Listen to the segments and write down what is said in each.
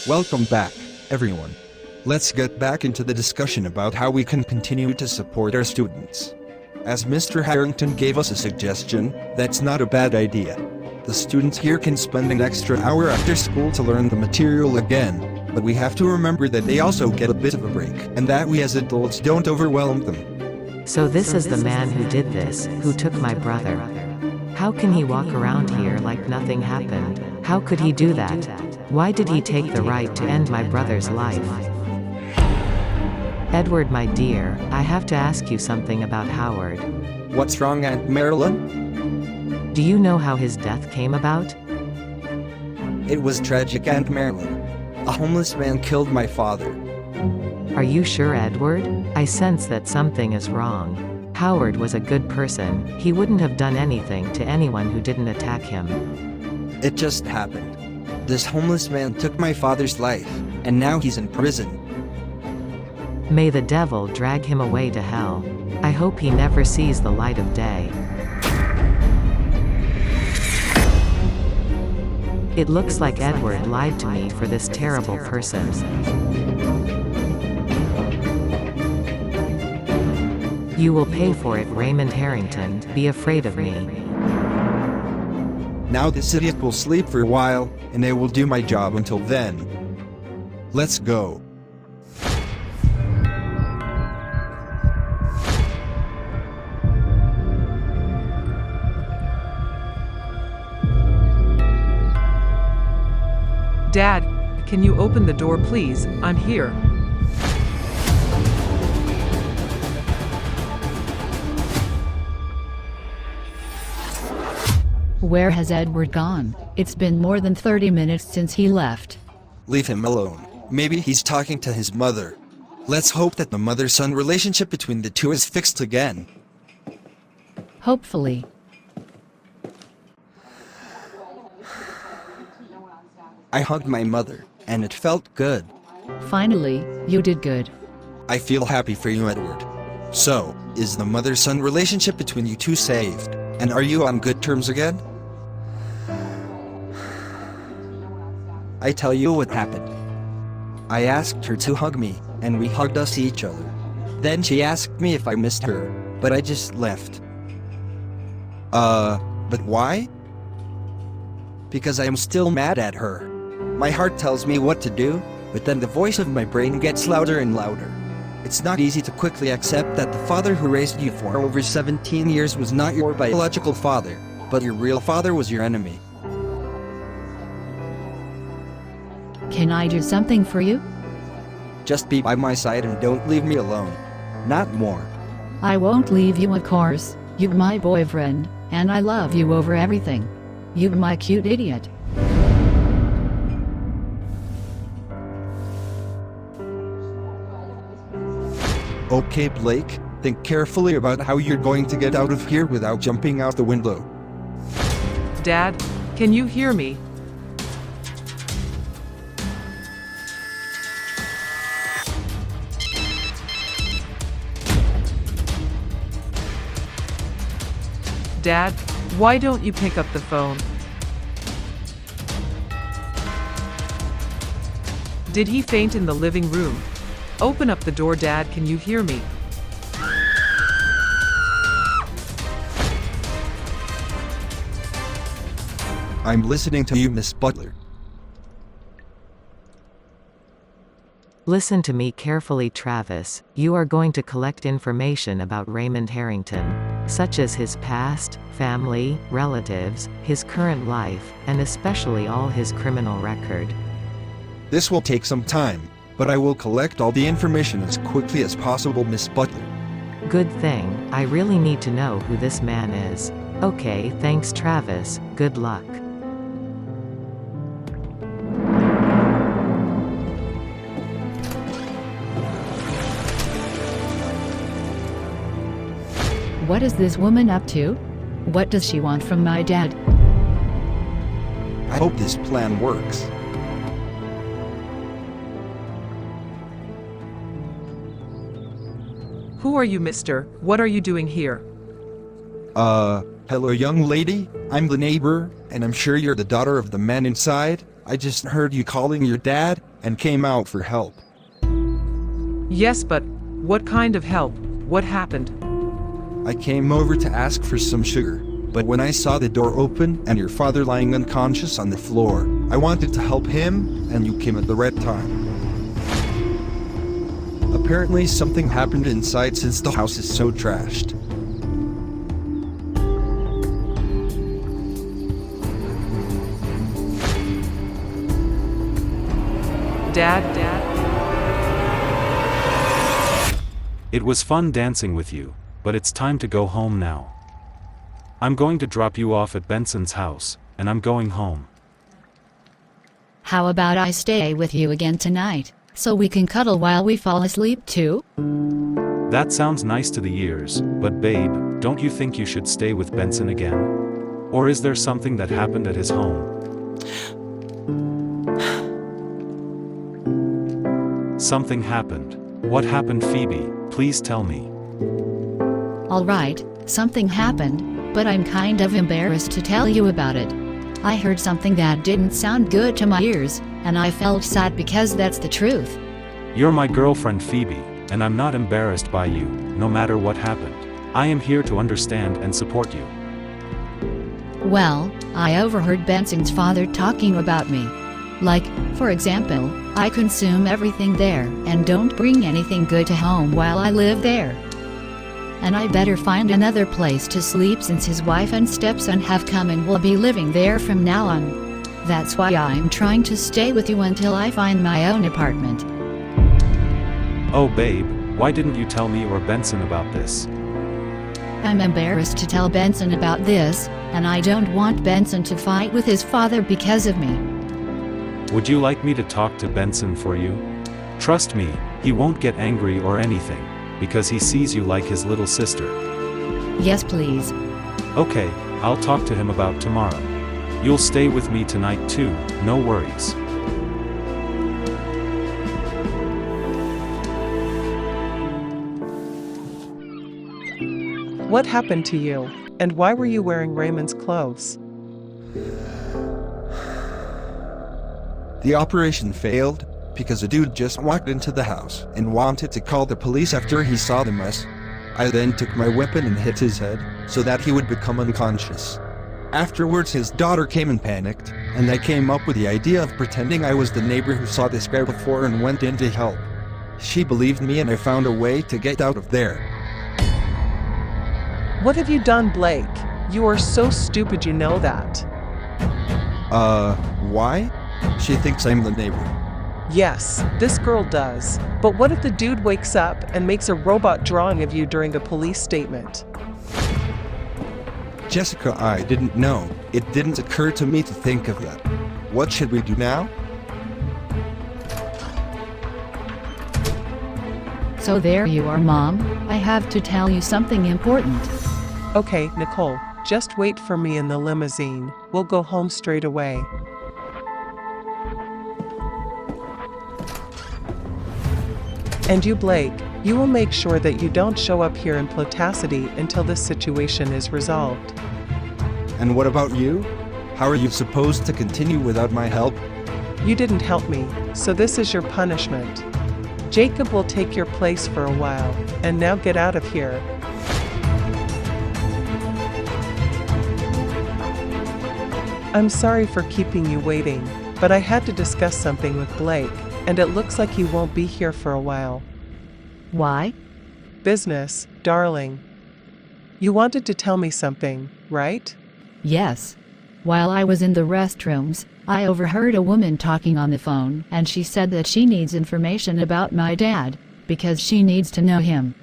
Welcome back, everyone. Let's get back into the discussion about how we can continue to support our students. As Mr. Harrington gave us a suggestion, that's not a bad idea. The students here can spend an extra hour after school to learn the material again, but we have to remember that they also get a bit of a break, and that we as adults don't overwhelm them. So this is the man who did this, who took my brother. How can he walk around here like nothing happened? How could he do that? Why did he take the right to end my brother's life? Edward, my dear, I have to ask you something about Howard. What's wrong, Aunt Marilyn? Do you know how his death came about? It was tragic, Aunt Marilyn. A homeless man killed my father. Are you sure, Edward? I sense that something is wrong. Howard was a good person. He wouldn't have done anything to anyone who didn't attack him. It just happened. This homeless man took my father's life, and now he's in prison. May the devil drag him away to hell. I hope he never sees the light of day. It looks like Edward lied to me for this terrible person. You will pay for it, Raymond Harrington. Be afraid of me. Now this idiot will sleep for a while, and I will do my job until then. Let's go. Dad, can you open the door, please? I'm here. Where has Edward gone? It's been more than 30 minutes since he left. Leave him alone. Maybe he's talking to his mother. Let's hope that the mother-son relationship between the two is fixed again. Hopefully. I hugged my mother, and it felt good. Finally, you did good. I feel happy for you, Edward. So, is the mother-son relationship between you two saved? And are you on good terms again? I tell you what happened. I asked her to hug me, and we hugged us each other. Then she asked me if I missed her, but I just left. But why? Because I am still mad at her. My heart tells me what to do, but then the voice of my brain gets louder and louder. It's not easy to quickly accept that the father who raised you for over 17 years was not your biological father, but your real father was your enemy. Can I do something for you? Just be by my side and don't leave me alone. Not more. I won't leave you, of course. You're my boyfriend, and I love you over everything. You're my cute idiot. Okay, Blake, think carefully about how you're going to get out of here without jumping out the window. Dad, can you hear me? Dad, why don't you pick up the phone? Did he faint in the living room? Open up the door, Dad, can you hear me? I'm listening to you, Miss Butler. Listen to me carefully, Travis. You are going to collect information about Raymond Harrington, such as his past, family, relatives, his current life, and especially all his criminal record. This will take some time, but I will collect all the information as quickly as possible, Miss Butler. Good thing. I really need to know who this man is. Okay, thanks, Travis. Good luck. What is this woman up to? What does she want from my dad? I hope this plan works. Who are you, mister? What are you doing here? Hello, young lady. I'm the neighbor, and I'm sure you're the daughter of the man inside. I just heard you calling your dad and came out for help. Yes, but what kind of help? What happened? I came over to ask for some sugar, but when I saw the door open and your father lying unconscious on the floor, I wanted to help him, and you came at the right time. Apparently something happened inside since the house is so trashed. Dad? It was fun dancing with you, but it's time to go home now. I'm going to drop you off at Benson's house, and I'm going home. How about I stay with you again tonight, so we can cuddle while we fall asleep too? That sounds nice to the ears, but babe, don't you think you should stay with Benson again? Or is there something that happened at his home? Something happened. What happened, Phoebe? Please tell me. Alright, something happened, but I'm kind of embarrassed to tell you about it. I heard something that didn't sound good to my ears, and I felt sad because that's the truth. You're my girlfriend Phoebe, and I'm not embarrassed by you, no matter what happened. I am here to understand and support you. Well, I overheard Benson's father talking about me. Like, for example, I consume everything there and don't bring anything good to home while I live there. And I better find another place to sleep since his wife and stepson have come and will be living there from now on. That's why I'm trying to stay with you until I find my own apartment. Oh babe, why didn't you tell me or Benson about this? I'm embarrassed to tell Benson about this, and I don't want Benson to fight with his father because of me. Would you like me to talk to Benson for you? Trust me, he won't get angry or anything, because he sees you like his little sister. Yes, please. Okay, I'll talk to him about tomorrow. You'll stay with me tonight too, no worries. What happened to you? And why were you wearing Raymond's clothes? The operation failed because a dude just walked into the house and wanted to call the police after he saw the mess. I then took my weapon and hit his head so that he would become unconscious. Afterwards his daughter came and panicked, and I came up with the idea of pretending I was the neighbor who saw this guy before and went in to help. She believed me and I found a way to get out of there. What have you done, Blake? You are so stupid, you know that. Why? She thinks I'm the neighbor. Yes, this girl does. But what if the dude wakes up and makes a robot drawing of you during the police statement? Jessica, I didn't know. It didn't occur to me to think of that. What should we do now? So there you are, Mom. I have to tell you something important. Okay, Nicole, just wait for me in the limousine. We'll go home straight away. And you, Blake, you will make sure that you don't show up here in Plotagon until this situation is resolved. And what about you? How are you supposed to continue without my help? You didn't help me, so this is your punishment. Jacob will take your place for a while, and now get out of here. I'm sorry for keeping you waiting, but I had to discuss something with Blake, and it looks like he won't be here for a while. Why? Business, darling. You wanted to tell me something, right? Yes. While I was in the restrooms, I overheard a woman talking on the phone, and she said that she needs information about my dad, because she needs to know him.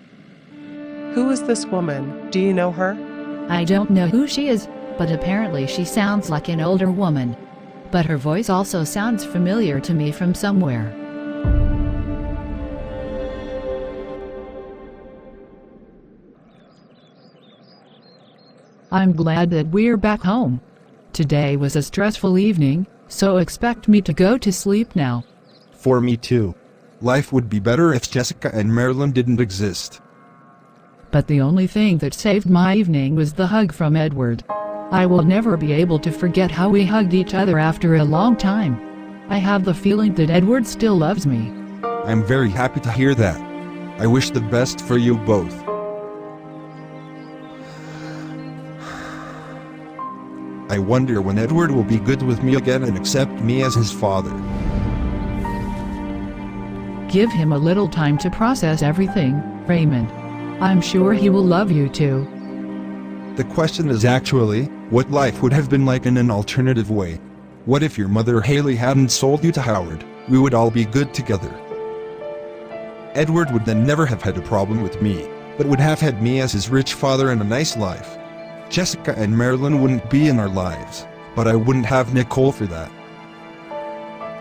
Who is this woman? Do you know her? I don't know who she is, but apparently she sounds like an older woman. But her voice also sounds familiar to me from somewhere. I'm glad that we're back home. Today was a stressful evening, so expect me to go to sleep now. For me too. Life would be better if Jessica and Marilyn didn't exist. But the only thing that saved my evening was the hug from Edward. I will never be able to forget how we hugged each other after a long time. I have the feeling that Edward still loves me. I'm very happy to hear that. I wish the best for you both. I wonder when Edward will be good with me again and accept me as his father. Give him a little time to process everything, Raymond. I'm sure he will love you too. The question is actually, what life would have been like in an alternative way? What if your mother Haley hadn't sold you to Howard? We would all be good together. Edward would then never have had a problem with me, but would have had me as his rich father and a nice life. Jessica and Marilyn wouldn't be in our lives, but I wouldn't have Nicole for that.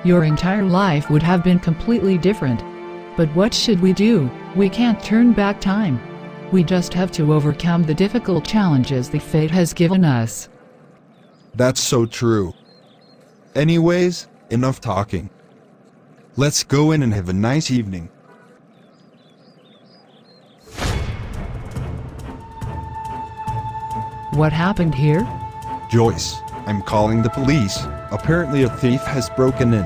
Your entire life would have been completely different. But what should we do? We can't turn back time. We just have to overcome the difficult challenges the fate has given us. That's so true. Anyways, enough talking. Let's go in and have a nice evening. What happened here? Joyce, I'm calling the police. Apparently a thief has broken in.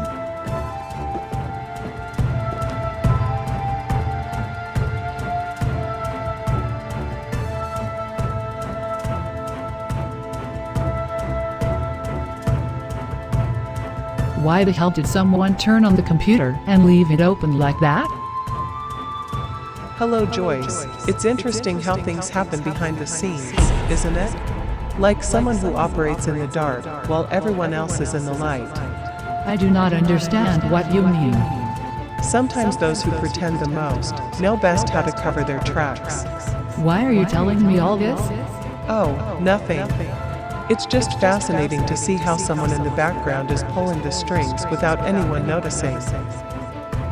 Why the hell did someone turn on the computer and leave it open like that? Hello, Joyce. It's interesting how things happen behind the scenes, isn't it? Like someone who operates in the dark while everyone else is in the light. I do not understand what you mean. Sometimes those who pretend the most know best how to cover their tracks. Why are you telling me all this? Oh, nothing. It's just fascinating to see how someone in the background is pulling the strings without anyone noticing.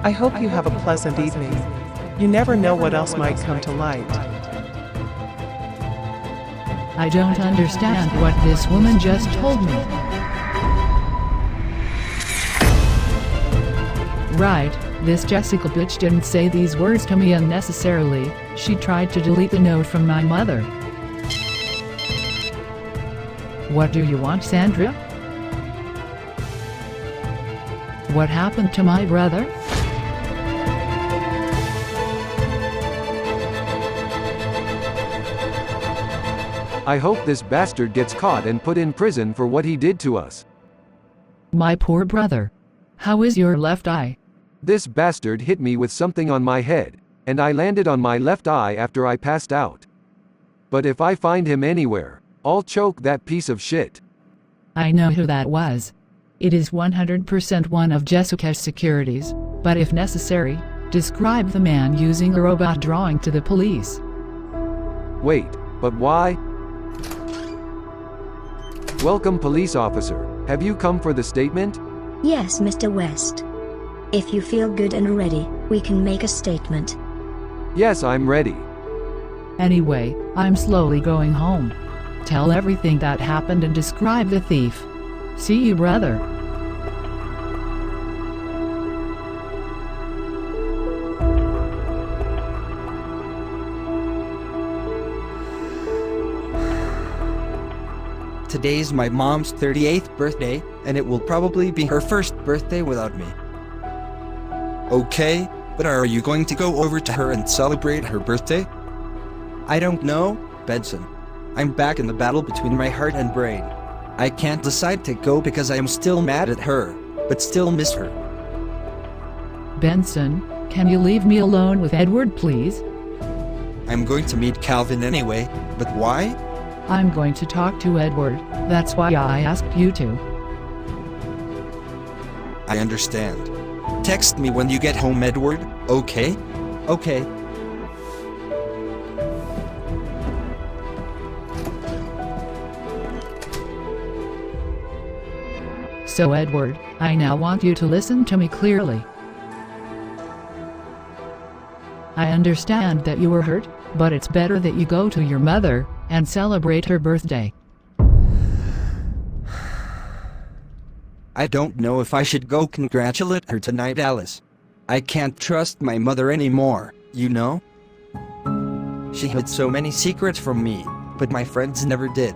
I hope you have a pleasant evening. You never know what else might come to light. I don't understand what this woman just told me. Right, this Jessica bitch didn't say these words to me unnecessarily. She tried to delete the note from my mother. What do you want, Sandra? What happened to my brother? I hope this bastard gets caught and put in prison for what he did to us. My poor brother. How is your left eye? This bastard hit me with something on my head, and I landed on my left eye after I passed out. But if I find him anywhere, I'll choke that piece of shit. I know who that was. It is 100% one of Jessica's securities, but if necessary, describe the man using a robot drawing to the police. Wait, but why? Welcome, police officer. Have you come for the statement? Yes, Mr. West. If you feel good and ready, we can make a statement. Yes, I'm ready. Anyway, I'm slowly going home. Tell everything that happened and describe the thief. See you, brother. Today's my mom's 38th birthday, and it will probably be her first birthday without me. Okay, but are you going to go over to her and celebrate her birthday? I don't know, Benson. I'm back in the battle between my heart and brain. I can't decide to go because I am still mad at her, but still miss her. Benson, can you leave me alone with Edward, please? I'm going to meet Calvin anyway, but why? I'm going to talk to Edward. That's why I asked you to. I understand. Text me when you get home, Edward, okay? Okay. So Edward, I now want you to listen to me clearly. I understand that you were hurt, but it's better that you go to your mother and celebrate her birthday. I don't know if I should go congratulate her tonight, Alice. I can't trust my mother anymore, you know? She hid so many secrets from me, but my friends never did.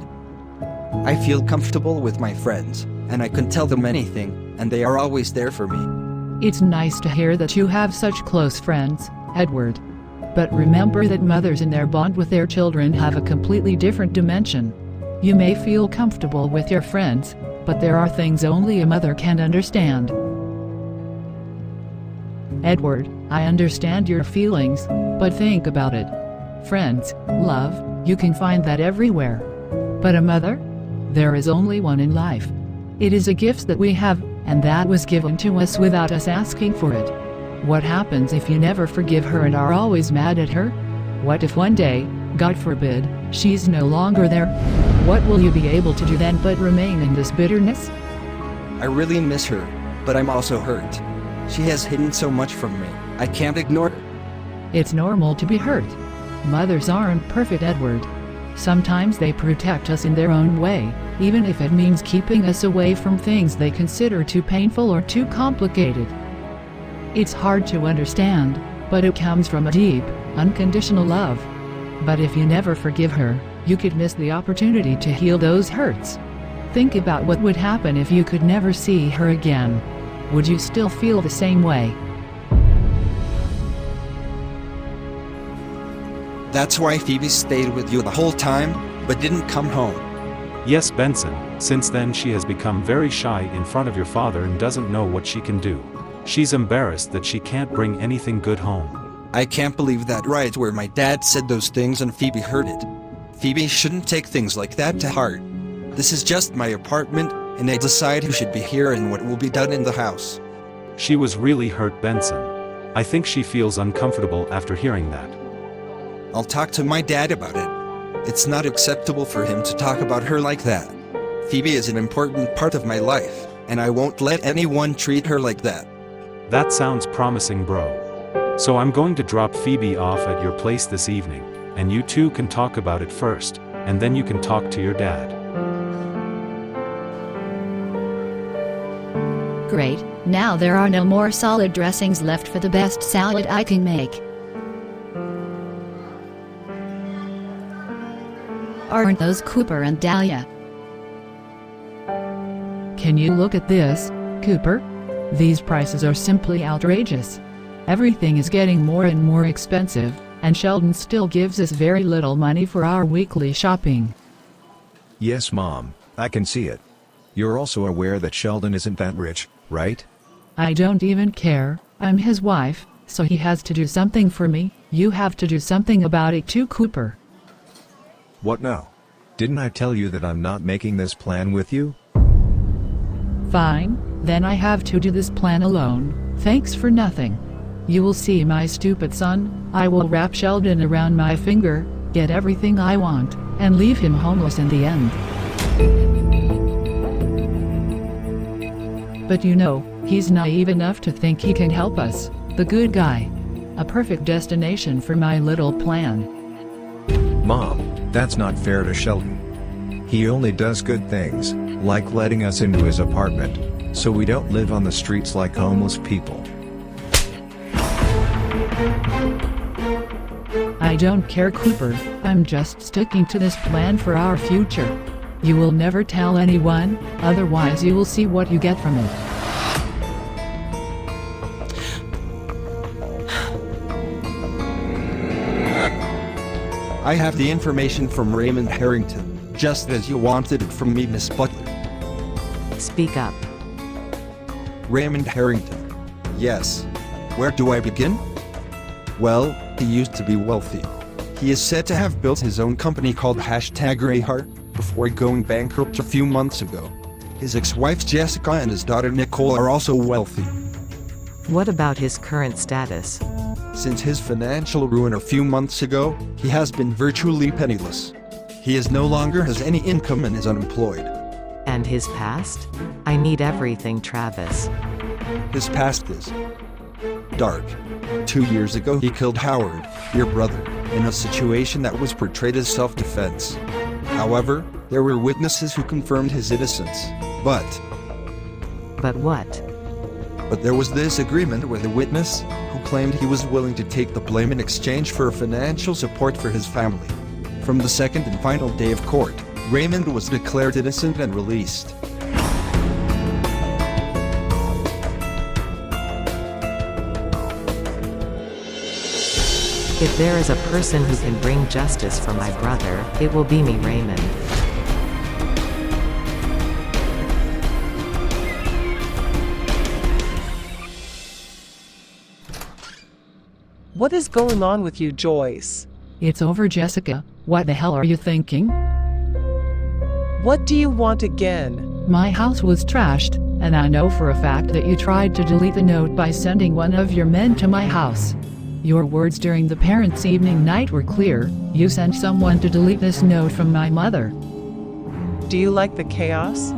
I feel comfortable with my friends, and I can tell them anything, and they are always there for me. It's nice to hear that you have such close friends, Edward. But remember that mothers in their bond with their children have a completely different dimension. You may feel comfortable with your friends, but there are things only a mother can understand. Edward, I understand your feelings, but think about it. Friends, love, you can find that everywhere. But a mother? There is only one in life. It is a gift that we have, and that was given to us without us asking for it. What happens if you never forgive her and are always mad at her? What if one day, God forbid, she's no longer there? What will you be able to do then but remain in this bitterness? I really miss her, but I'm also hurt. She has hidden so much from me. I can't ignore her. It's normal to be hurt. Mothers aren't perfect, Edward. Sometimes they protect us in their own way, even if it means keeping us away from things they consider too painful or too complicated. It's hard to understand, but it comes from a deep, unconditional love. But if you never forgive her, you could miss the opportunity to heal those hurts. Think about what would happen if you could never see her again. Would you still feel the same way? That's why Phoebe stayed with you the whole time, but didn't come home. Yes, Benson, since then she has become very shy in front of your father and doesn't know what she can do. She's embarrassed that she can't bring anything good home. I can't believe that right where my dad said those things and Phoebe heard it. Phoebe shouldn't take things like that to heart. This is just my apartment, and I decide who should be here and what will be done in the house. She was really hurt, Benson. I think she feels uncomfortable after hearing that. I'll talk to my dad about it. It's not acceptable for him to talk about her like that. Phoebe is an important part of my life, and I won't let anyone treat her like that. That sounds promising, bro. So I'm going to drop Phoebe off at your place this evening, and you two can talk about it first, and then you can talk to your dad. Great, now there are no more solid dressings left for the best salad I can make. Aren't those Cooper and Dahlia? Can you look at this, Cooper? These prices are simply outrageous. Everything is getting more and more expensive, and Sheldon still gives us very little money for our weekly shopping. Yes, Mom, I can see it. You're also aware that Sheldon isn't that rich, right? I don't even care. I'm his wife, so he has to do something for me. You have to do something about it too, Cooper. What now? Didn't I tell you that I'm not making this plan with you? Fine, then I have to do this plan alone. Thanks for nothing. You will see, my stupid son. I will wrap Sheldon around my finger, get everything I want, and leave him homeless in the end. But you know, he's naive enough to think he can help us. The good guy. A perfect destination for my little plan. Mom, that's not fair to Sheldon. He only does good things, like letting us into his apartment, so we don't live on the streets like homeless people. I don't care, Cooper. I'm just sticking to this plan for our future. You will never tell anyone, otherwise you will see what you get from it. I have the information from Raymond Harrington, just as you wanted it from me, Miss Butler. Speak up. Raymond Harrington. Yes. Where do I begin? Well, he used to be wealthy. He is said to have built his own company called #Greyheart before going bankrupt a few months ago. His ex-wife Jessica and his daughter Nicole are also wealthy. What about his current status? Since his financial ruin a few months ago, he has been virtually penniless. He no longer has any income and is unemployed. And his past? I need everything, Travis. His past is dark. 2 years ago he killed Howard, your brother, in a situation that was portrayed as self-defense. However, there were witnesses who confirmed his innocence. But what? But there was this agreement with a witness who claimed he was willing to take the blame in exchange for financial support for his family. From the second and final day of court, Raymond was declared innocent and released. If there is a person who can bring justice for my brother, it will be me, Raymond. What is going on with you, Joyce? It's over, Jessica. What the hell are you thinking? What do you want again? My house was trashed, and I know for a fact that you tried to delete the note by sending one of your men to my house. Your words during the parents' evening night were clear. You sent someone to delete this note from my mother. Do you like the chaos?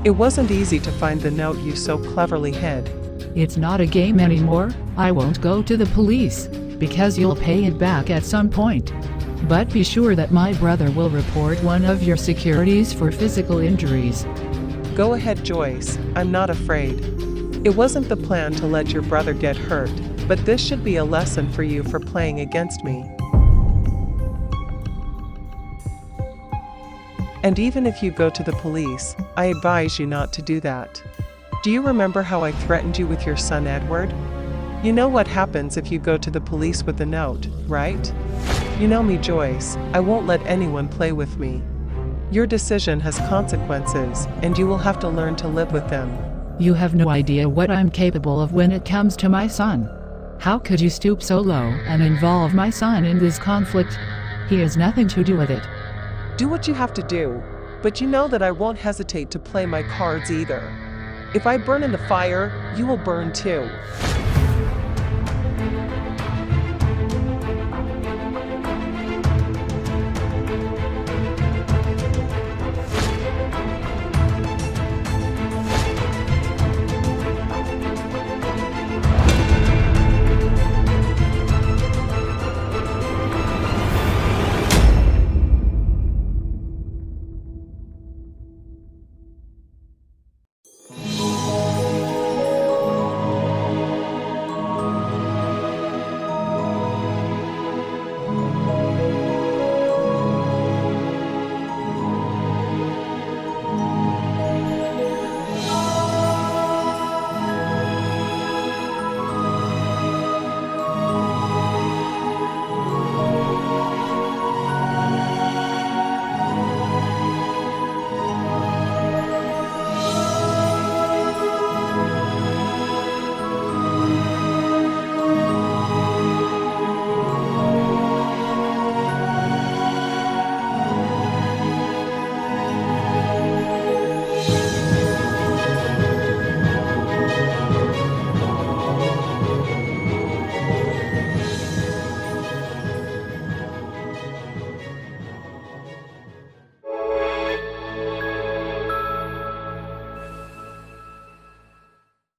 It wasn't easy to find the note you so cleverly hid. It's not a game anymore. I won't go to the police, because you'll pay it back at some point. But be sure that my brother will report one of your securities for physical injuries. Go ahead, Joyce. I'm not afraid. It wasn't the plan to let your brother get hurt, but this should be a lesson for you for playing against me. And even if you go to the police, I advise you not to do that. Do you remember how I threatened you with your son Edward? You know what happens if you go to the police with a note, right? You know me, Joyce. I won't let anyone play with me. Your decision has consequences, and you will have to learn to live with them. You have no idea what I'm capable of when it comes to my son. How could you stoop so low and involve my son in this conflict? He has nothing to do with it. Do what you have to do, but you know that I won't hesitate to play my cards either. If I burn in the fire, you will burn too.